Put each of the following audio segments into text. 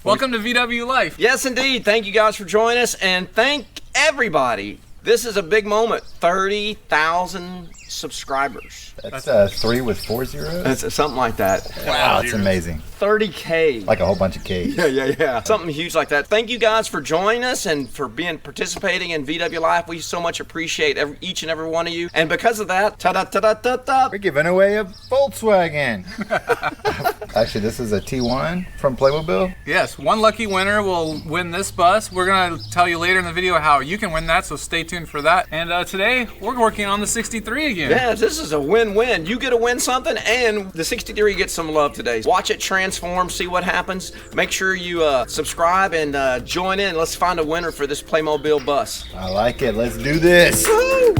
Welcome to VW Life. Yes, indeed. Thank you guys for joining us, and thank everybody. This is a big moment. 30,000 subscribers. That's 3 with 4 zeros? That's something like that. Wow, that's amazing. 30K. Like a whole bunch of Ks. Yeah. Something huge like that. Thank you guys for joining us and for participating in VW Life. We so much appreciate each and every one of you. And because of that, We're giving away a Volkswagen. Actually, this is a T1 from Playmobil. Yes, one lucky winner will win this bus. We're going to tell you later in the video how you can win that, so stay tuned for that. And today, we're working on the 63 again. Yeah, this is a win-win. You get to win something, and the 63 gets some love today. Watch it transform, see what happens. Make sure you subscribe and join in. Let's find a winner for this Playmobil bus. I like it. Let's do this. Woo!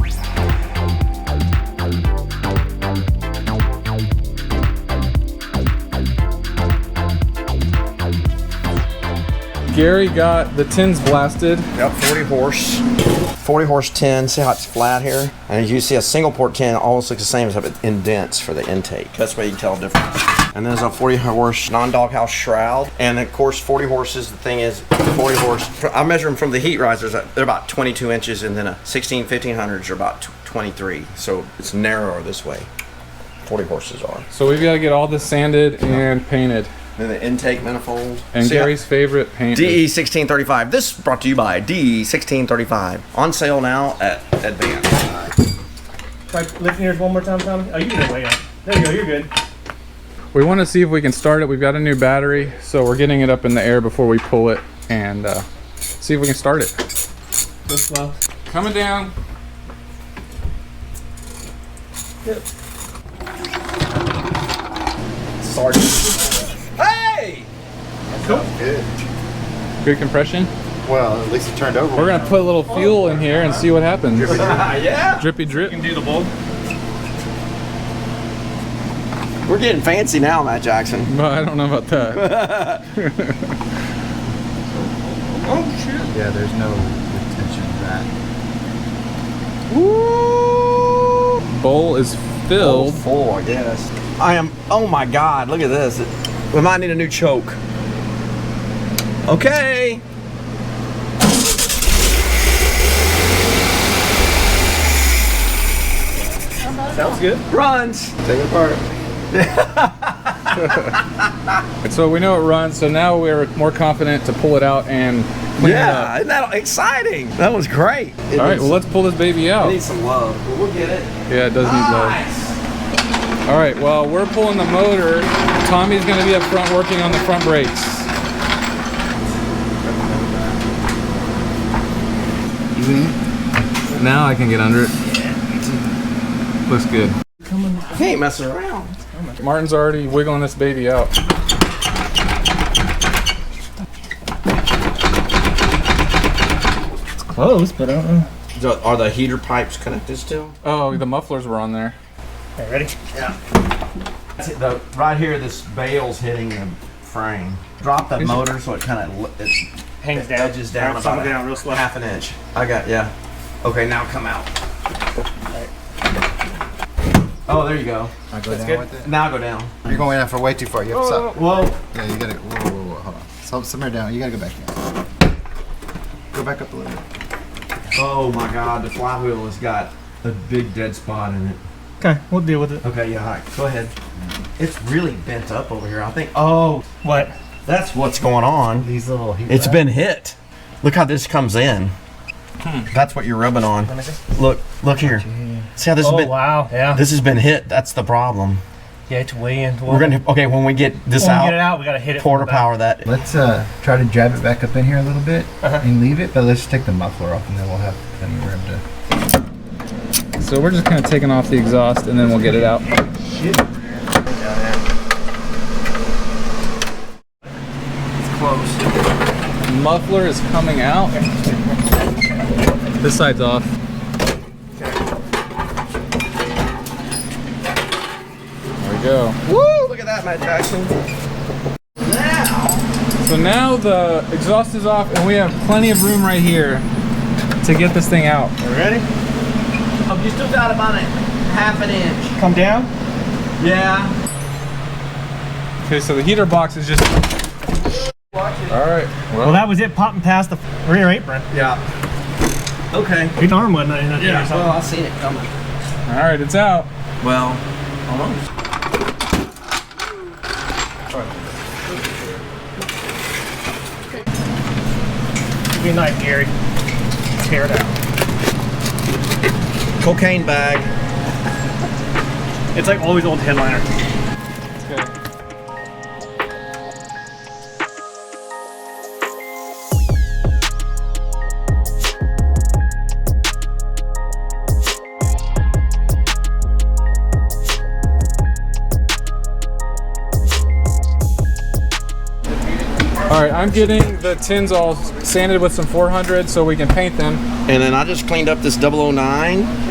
Gary got the tins blasted. Yep, 40 horse tin. See how it's flat here? And you see a single port tin almost looks the same as it indents for the intake. That's why you can tell the difference. And there's a 40 horse non-doghouse shroud. And of course 40 horses, the thing is 40 horse, I measure them from the heat risers, they're about 22 inches, and then a 1500s are about 23. So it's narrower this way. 40 horses are. So we've got to get all this sanded and painted. Then the intake manifold. And Gary's favorite paint. DE 1635. This is brought to you by DE 1635. On sale now at Advance. Try lifting yours one more time, Tommy. Oh, you can way up. There you go. You're good. We want to see if we can start it. We've got a new battery, so we're getting it up in the air before we pull it and see if we can start it. Go slow. Coming down. Yep. Sergeant. Hey! Cool. Good. Good compression. Well, at least it turned over. We're going to put a little fuel in here and see what happens. Yeah. Drippy drip. You can do the bulb. We're getting fancy now, Matt Jackson. No, I don't know about that. Oh, shit. Yeah, there's no retention to that. Woo! Bowl is filled. Full, I guess. Oh my God, look at this. We might need a new choke. Okay. Sounds good. Runs. Take it apart. So we know it runs, so now we're more confident to pull it out and clean it up. Yeah, isn't that exciting? That was great. All right, well, let's pull this baby It out. needs some love, but we'll get it. Yeah, it does need love. Nice. All right, well, we're pulling the motor. Tommy's going to be up front working on the front brakes. Now I can get under it. Looks good. He ain't messing around. Martin's already wiggling this baby out. It's close, but I don't know. Are the heater pipes connected still? Oh, the mufflers were on there. Okay, ready? Yeah. Right here, this bale's hitting the frame. Drop the motor so it kind of Hangs down. edges down Alright, about so down real slow. half an inch. Yeah. Okay, now come out. Right. Oh, there you go. I go That's down good. with it. Now go down. You're going in for way too far. You have to stop. Whoa. Yeah, you gotta. Whoa, hold on. Somewhere down. You gotta go back down. Go back up a little bit. Oh my God, the flywheel has got a big dead spot in it. Okay, we'll deal with it. Okay, yeah, all right, go ahead. It's really bent up over here, I think. Oh, What? that's what's going on. These little heat It's pads. been hit. Look how this comes in. That's what you're rubbing on. Let me see. Look here. See how this has Oh, been? wow. Yeah. This has been hit. That's the problem. Yeah, it's way in. We're gonna when we get this When we out, get it out, we gotta hit it. quarter from the back. power that. Let's try to jab it back up in here a little bit Uh-huh. and leave it, but let's take the muffler off and then we'll have plenty of room to. So we're just kind of taking off the exhaust and then we'll get it out. Shit. It's close. Muffler is coming out. This side's off. There we go. Woo! Look at that, Matt Jackson. Now. So now the exhaust is off and we have plenty of room right here to get this thing out. You ready? Oh, you still got about a half an inch. Come down. Yeah. Okay, so the heater box is just All right. Well, that was it popping past the rear apron. Yeah. Okay. Your arm wasn't in it or something. Well, I seen it coming. All right, it's out. Well, almost. Give me a knife, Gary. Tear it out. Cocaine bag. It's like always old headliner. Okay. All right, I'm getting the tins all sanded with some 400 so we can paint them. And then I just cleaned up this 009.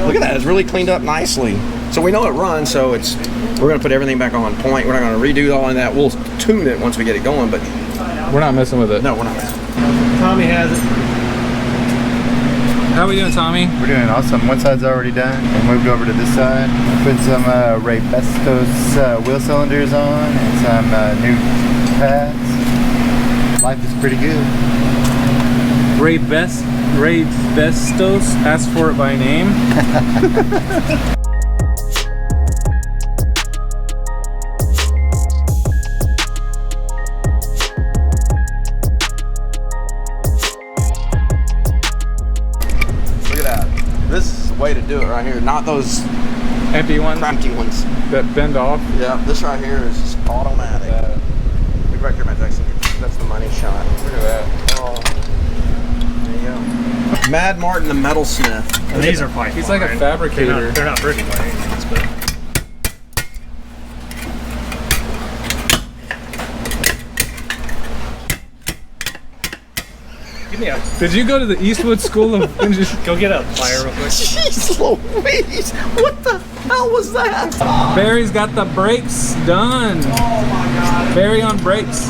Look at that, it's really cleaned up nicely. So we know it runs, so we're gonna put everything back on point. We're not gonna redo all of that. We'll tune it once we get it going, but We're not messing with it. no, we're not. Tommy has it. How we doing, Tommy? We're doing awesome. One side's already done. We moved over to this side. Put some Ray Bestos wheel cylinders on and some new pads. Life is pretty good. Ray Bestos, asked for it by name. Look at that. This is the way to do it right here. Not those Empty ones crampy ones. that bend off. Yeah, this right here is just automatic. Look right here, Matt Jackson. That's the money shot. Look at that. Oh. There you go. Mad Martin the metalsmith. These are quite He's fun, like a right? fabricator. They're not pretty by any means, but give me a Did you go to the Eastwood School of Engineering? go get a fire real quick. Jeez Louise! What the hell was that? Barry's got the brakes done. Oh my god. Barry on brakes.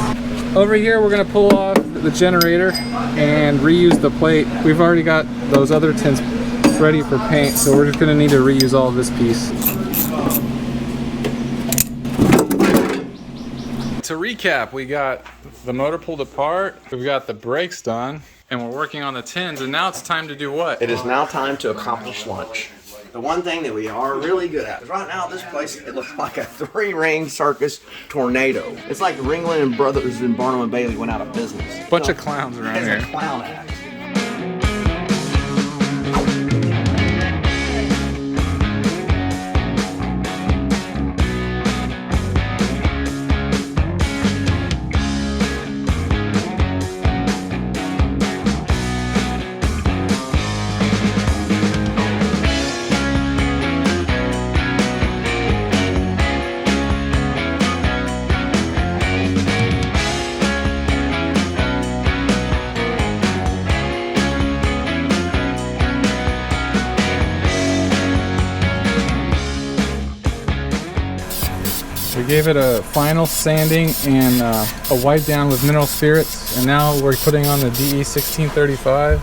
Over here, we're gonna pull off the generator and reuse the plate. We've already got those other tins ready for paint, so we're just gonna need to reuse all of this piece. To recap, we got the motor pulled apart, we've got the brakes done, and we're working on the tins, and now it's time to do what? It is now time to accomplish lunch. The one thing that we are really good at is right now this place, it looks like a three-ring circus tornado. It's like Ringling and Brothers and Barnum and Bailey went out of business. Bunch of clowns around It's here. a clown act. We gave it a final sanding and a wipe down with mineral spirits, and now we're putting on the DE 1635.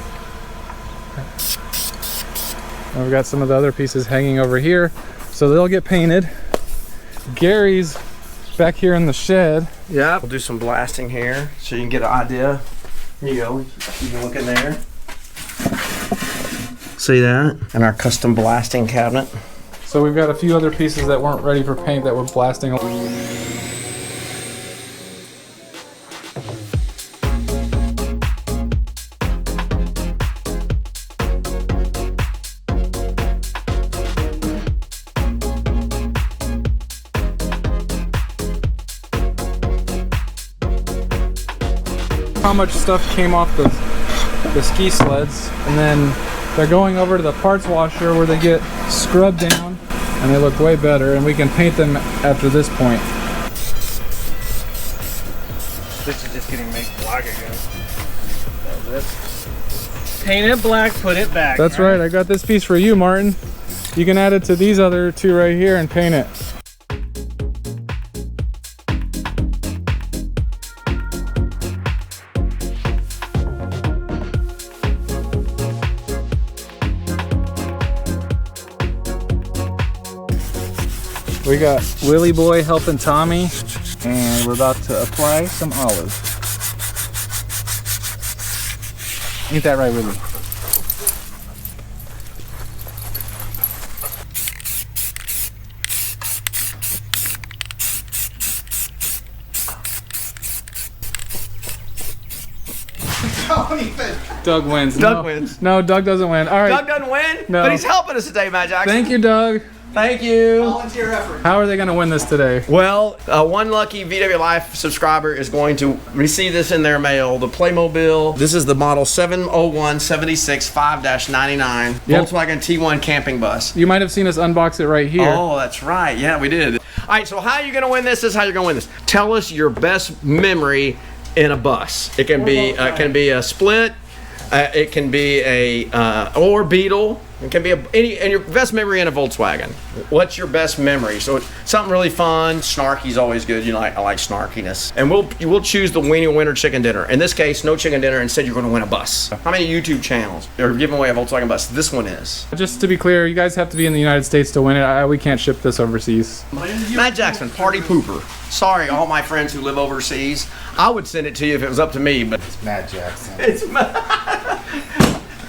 And we've got some of the other pieces hanging over here, so they'll get painted. Gary's back here in the shed. Yeah. We'll do some blasting here so you can get an idea. Here you go. You can look in there. See that? And our custom blasting cabinet. So we've got a few other pieces that weren't ready for paint that we're blasting. How much stuff came off the ski sleds, and then they're going over to the parts washer where they get scrubbed down and they look way better, and we can paint them after this point. This is just getting made black again. Paint it black, put it back. That's right, I got this piece for you, Martin. You can add it to these other two right here and paint it. We got Willie Boy helping Tommy, and we're about to apply some olive. Ain't that right, Willie? Doug wins. Doug wins. No, Doug doesn't win. All right. Doug doesn't win, No. but he's helping us today, Matt Jackson. Thank you, Doug. Thank you. Volunteer effort. How are they going to win this today? Well, one lucky VW Life subscriber is going to receive this in their mail. The Playmobil. This is the model 70176 5-99 Yep. Volkswagen T1 camping bus. You might have seen us unbox it right here. Oh, that's right. Yeah, we did. All right, so how are you going to win this? This is how you're going to win this. Tell us your best memory in a bus. It can be a Split. It can be a or Beetle. It can be and your best memory in a Volkswagen. What's your best memory? So something really fun. Snarky's always good. You know, I like snarkiness. And we'll choose the Weenie Winner Chicken Dinner. In this case, no chicken dinner. Instead, you're going to win a bus. How many YouTube channels are giving away a Volkswagen bus? This one is. Just to be clear, you guys have to be in the United States to win it. We can't ship this overseas. Matt Jackson, party pooper. Sorry, all my friends who live overseas. I would send it to you if it was up to me, but It's Matt Jackson. it's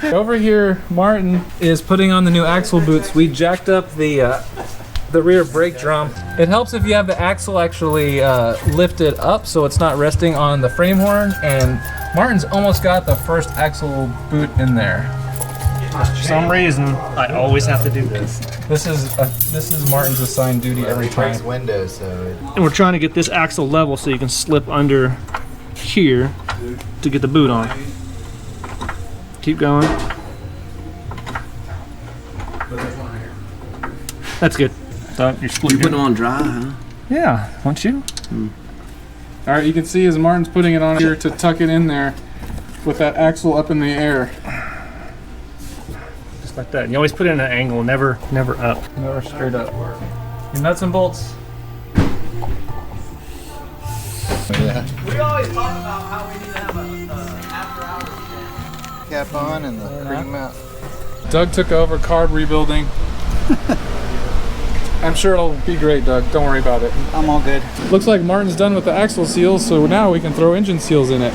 Over here, Martin is putting on the new axle boots. We jacked up the rear brake drum. It helps if you have the axle actually lifted up so it's not resting on the frame horn. And Martin's almost got the first axle boot in there. For some reason, I always have to do this. This is Martin's assigned duty every It breaks time. windows, so And we're trying to get this axle level so you can slip under here to get the boot on. Keep going. That's good. So you're You put them on dry, huh? Yeah, won't you? All right, you can see as Martin's putting it on here to tuck it in there with that axle up in the air. Just like that. You always put it in an angle, never up. Never straight up. Your nuts and bolts. yeah. We always talk about how we need to have a after hours. Cap on and the cream out. Doug took over carb rebuilding. I'm sure it'll be great, Doug. Don't worry about it. I'm all good. Looks like Martin's done with the axle seals, so now we can throw engine seals in it.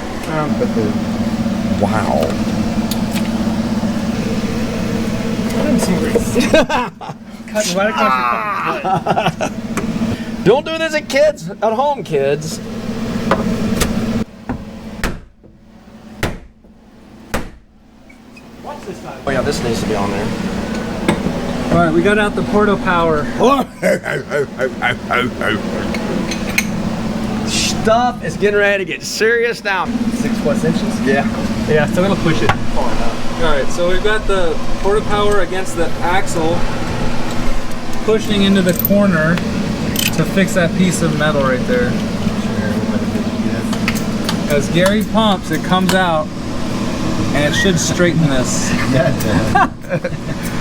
Wow. Cutting right across your foot. Don't do this at home, kids. Oh yeah, this needs to be on there. All right, we got out the Porto Power. Stuff is getting ready to get serious now. 6+ inches? Yeah. Yeah, so it'll push it. All right, so we've got the Porto Power against the axle, pushing into the corner to fix that piece of metal right there. As Gary pumps, it comes out, and it should straighten this.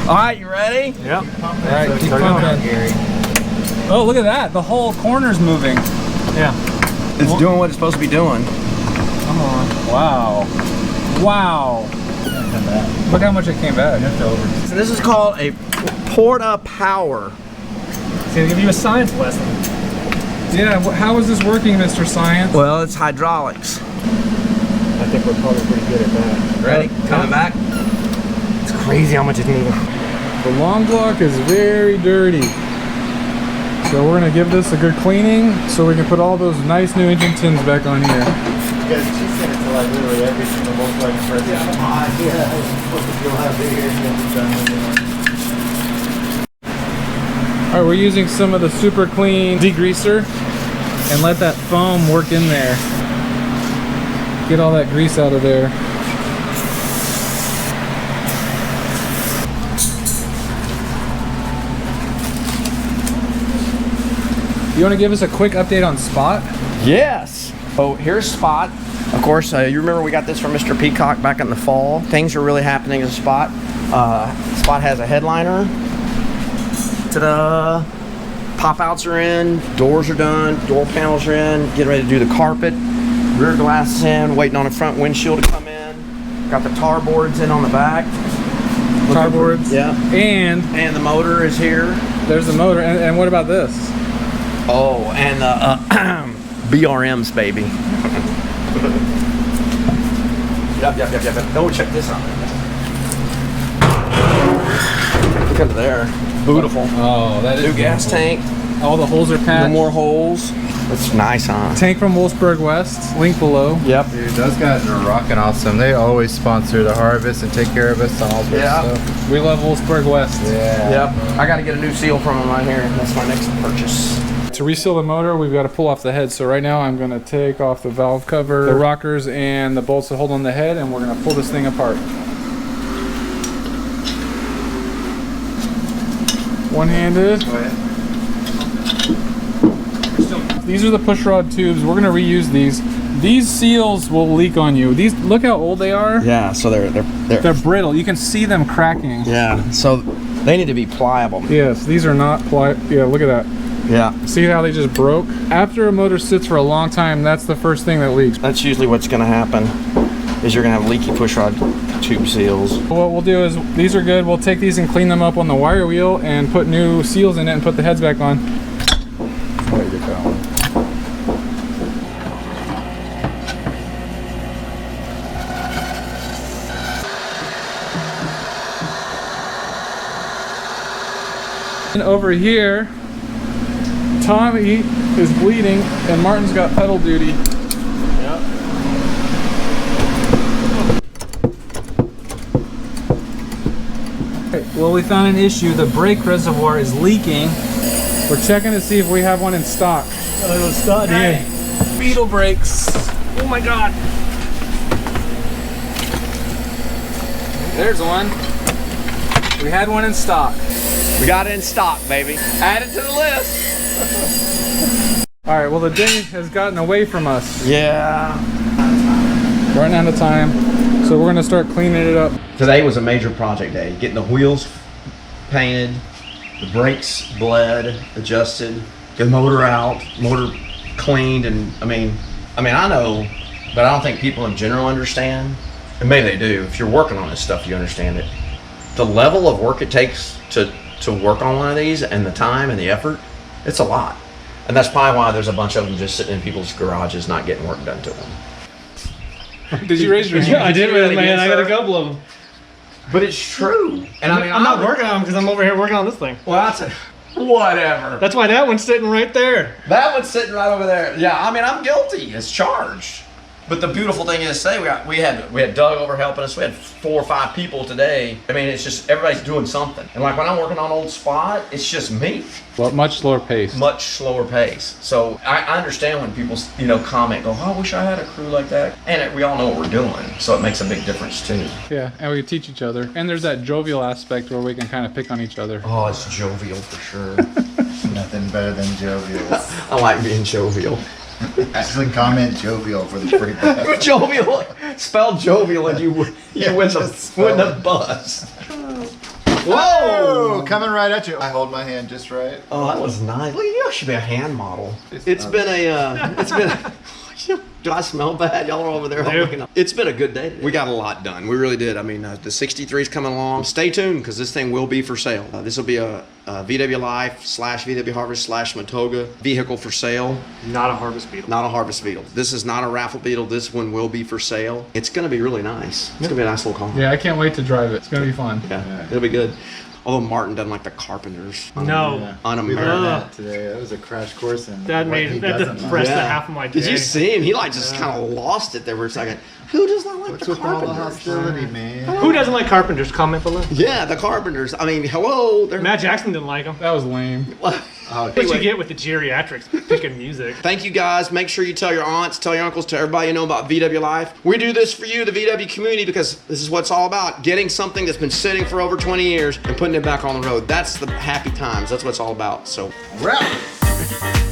All right, you ready? Yep. All right, keep pumping. Oh, look at that. The whole corner's moving. Yeah. It's doing what it's supposed to be doing. Come on. Wow. Wow. Look how much it came back. So this is called a Porta Power. It's gonna give you a science lesson. Yeah, how is this working, Mr. Science? Well, it's hydraulics. I think we're probably pretty good at that. Ready? Coming back. It's crazy how much it's moving. The long block is very dirty. So we're gonna give this a good cleaning so we can put all those nice new engine tins back on here. Because she sent it to like literally every single Volkswagen person. You'll have it here and it's done. All right, we're using some of the super clean degreaser and let that foam work in there. Get all that grease out of there. You want to give us a quick update on Spot? Yes. Oh, here's Spot. Of course, you remember we got this from Mr. Peacock back in the fall. Things are really happening in Spot. Spot has a headliner. Ta-da! Pop-outs are in, doors are done, door panels are in, getting ready to do the carpet. Rear glass is in, waiting on the front windshield to come in. Got the tar boards in on the back. Tar boards. Yeah. And the motor is here. there's the motor. And what about this? Oh, and the BRMs, baby. Yep. Oh, check this out. Look under there. Beautiful. Oh, that is New gas tank. All the holes are No patched. more holes. That's nice, huh? Tank from Wolfsburg West. Link below. Yep. Dude, those guys are rocking awesome. They always sponsor the harvest and take care of us on all sorts of stuff. We love Wolfsburg West. Yeah. Yep. I got to get a new seal from them right here. That's my next purchase. To reseal the motor, we've got to pull off the head. So right now I'm going to take off the valve cover, the rockers, and the bolts that hold on the head, and we're going to pull this thing apart. One-handed. Go ahead. These are the push rod tubes. We're going to reuse these. These seals will leak on you. These, look how old they are. Yeah, so They're brittle. You can see them cracking. Yeah, so they need to be pliable. Yes, these are not yeah, look at that. Yeah. See how they just broke? After a motor sits for a long time, that's the first thing that leaks. That's usually what's going to happen, is you're going to have leaky push rod tube seals. What we'll do is, these are good. We'll take these and clean them up on the wire wheel and put new seals in it and put the heads back on. Way to go. And over here, Tommy is bleeding and Martin's got pedal duty. Well, we found an issue. The brake reservoir is leaking. We're checking to see if we have one in stock. Beetle brakes. Oh my god. There's one. We had one in stock. We got it in stock, baby. Add it to the list. All right, well, the day has gotten away from us. Yeah. Running out of time. So we're gonna start cleaning it up. Today was a major project day. Getting the wheels painted, the brakes bled, adjusted, get the motor out, motor cleaned, and I mean, I know, but I don't think people in general understand. And maybe they do. If you're working on this stuff, you understand it. The level of work it takes to work on one of these, and the time and the effort, it's a lot. And that's probably why there's a bunch of them just sitting in people's garages not getting work done to them. Did you raise your hand? Yeah, I did raise my hand. I got a sir? couple of them. But it's true. And I mean, I'm not working on them because I'm over here working on this thing. Well, that's whatever. That's why that one's sitting right there. That one's sitting right over there. Yeah, I mean, I'm guilty. It's charged. But the beautiful thing is, say we had Doug over helping us. We had 4 or 5 people today. I mean, it's just everybody's doing something. And like when I'm working on Old Spot, it's just me. Well, much slower pace. Much slower pace. So I understand when people, comment, go, oh, I wish I had a crew like that. And we all know what we're doing, so it makes a big difference too. Yeah, and we teach each other. And there's that jovial aspect where we can kind of pick on each other. Oh, it's jovial for sure. Nothing better than jovial. I like being jovial. Actually, comment jovial for the free pass. Jovial, spell jovial, and you win the bus. Whoa! Coming right at you. I hold my hand just right. Oh, that was nice. Look, you should be a hand model. It's been Do I smell bad? Y'all are over there looking up. It's been a good day today. We got a lot done. We really did. I mean, the 63's coming along. Stay tuned because this thing will be for sale. This will be a VW Life / VW Harvest / Matoga vehicle for sale. Not a Harvest Beetle. Not a Harvest Beetle. This is not a raffle Beetle. This one will be for sale. It's going to be really nice. It's going to be a nice little car. Yeah, I can't wait to drive it. It's going to be fun. Yeah, it'll be good. Although Martin doesn't like the Carpenters. No. We Un-American. learned that today. That was a crash course in That what he that doesn't depressed like. the half of my day. Did you see him? He just kind of lost it there for a second. Who does not like What's the with all the Carpenters? hostility, man? Who doesn't like Carpenters? Comment below. Yeah, the Carpenters. I mean, hello. They're Matt Jackson didn't like them. That was lame. Oh, What you get with the geriatrics picking music. Thank you guys. Make sure you tell your aunts, tell your uncles, tell everybody you know about VW Life. We do this for you, the VW community, because this is what it's all about. Getting something that's been sitting for over 20 years and putting it back on the road. That's the happy times. That's what it's all about. So, we're out.